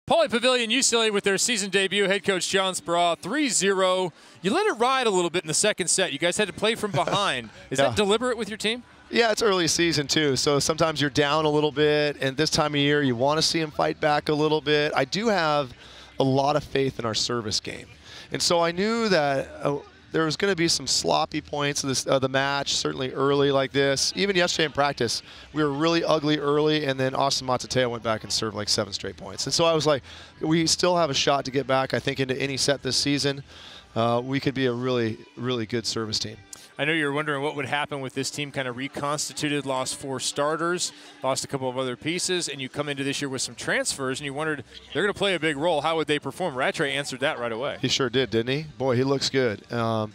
Pauley Pavilion, UCLA with their season debut. Head coach John Speraw, 3-0. You let it ride a little bit in the second set. You guys had to play from behind. Is that deliberate with your team? Yeah, it's early season too, so sometimes you're down a little bit, and this time of year you want to see them fight back a little bit. I do have a lot of faith in our service game, and so I knew that there was going to be some sloppy points of the match, certainly early like this. Even yesterday in practice, we were really ugly early, and then Austin Matateo went back and served like 7 straight points. And so I was like, we still have a shot to get back, I think, into any set this season. We could be a really, really good service team. I know you're wondering what would happen with this team kind of reconstituted, lost 4 starters, lost a couple of other pieces, and you come into this year with some transfers, and you wondered, they're going to play a big role. How would they perform? Rattray answered that right away. He sure did, didn't he? Boy, he looks good. Yeah,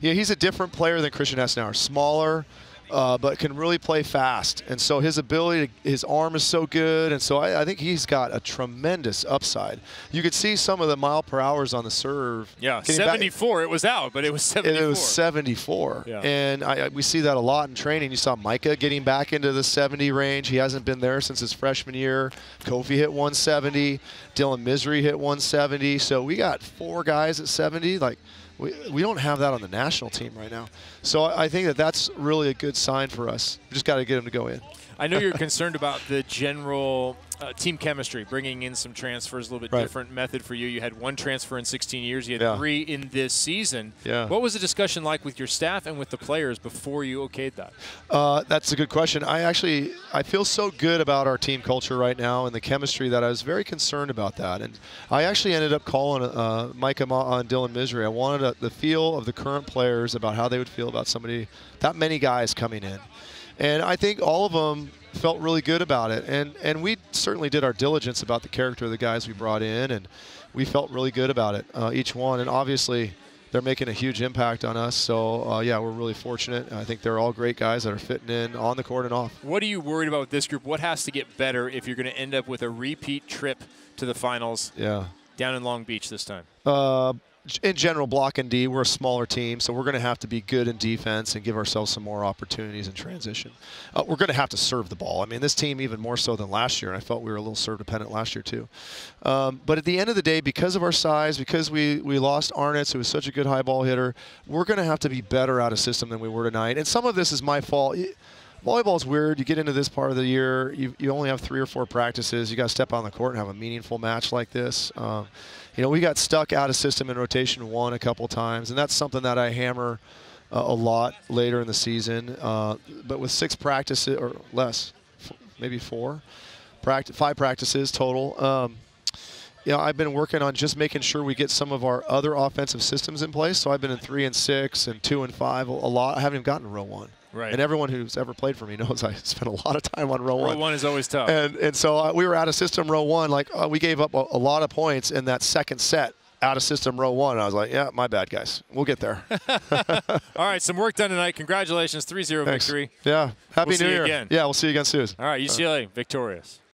he's a different player than Christian Essenauer. Smaller, but can really play fast. And so his ability, his arm is so good. And so I think he's got a tremendous upside. You could see some of the mile per hours on the serve. Yeah, 74. It was out, but it was 74. It was 74. Yeah. And we see that a lot in training. You saw Micah getting back into the 70 range. He hasn't been there since his freshman year. Kofi hit 170. Dylan Misery hit 170. So we got 4 guys at 70. Like, we don't have that on the national team right now. So I think that that's really a good sign for us. We just got to get them to go in. I know you're concerned about the general team chemistry, bringing in some transfers, a little bit different method for you. You had 1 transfer in 16 years. You had 3 in this season. Yeah. What was the discussion like with your staff and with the players before you okayed that? That's a good question. I feel so good about our team culture right now and the chemistry that I was very concerned about that. And I actually ended up calling Micah on Dylan Misery. I wanted the feel of the current players about how they would feel about somebody, that many guys coming in. And I think all of them felt really good about it. And we certainly did our diligence about the character of the guys we brought in, and we felt really good about it, each one. And obviously, they're making a huge impact on us. So, yeah, we're really fortunate. I think they're all great guys that are fitting in on the court and off. What are you worried about with this group? What has to get better if you're going to end up with a repeat trip to the finals down in Long Beach this time? In general, block and D, we're a smaller team, so we're going to have to be good in defense and give ourselves some more opportunities in transition. We're going to have to serve the ball. I mean, this team even more so than last year, and I felt we were a little serve-dependent last year too. But at the end of the day, because of our size, because we lost Arnitz, who was such a good high ball hitter, we're going to have to be better out of system than we were tonight. And some of this is my fault. Volleyball's weird. You get into this part of the year, you only have 3 or 4 practices. You got to step on the court and have a meaningful match like this. You know, we got stuck out of system in rotation 1 a couple times, and that's something that I hammer a lot later in the season. But with 6 practices or less, maybe 5 practices total. You know, I've been working on just making sure we get some of our other offensive systems in place. So I've been in 3 and 6 and 2 and 5 a lot. I haven't even gotten to row 1. Right. And everyone who's ever played for me knows I spent a lot of time on row 1. Row 1 is always tough. And so we were out of system row 1. Like we gave up a lot of points in that second set out of system row 1. And I was like, yeah, my bad, guys. We'll get there. All right, some work done tonight. Congratulations, 3-0 victory. Yeah. Happy New Year. Again. Yeah, we'll see you again soon. All right, UCLA victorious.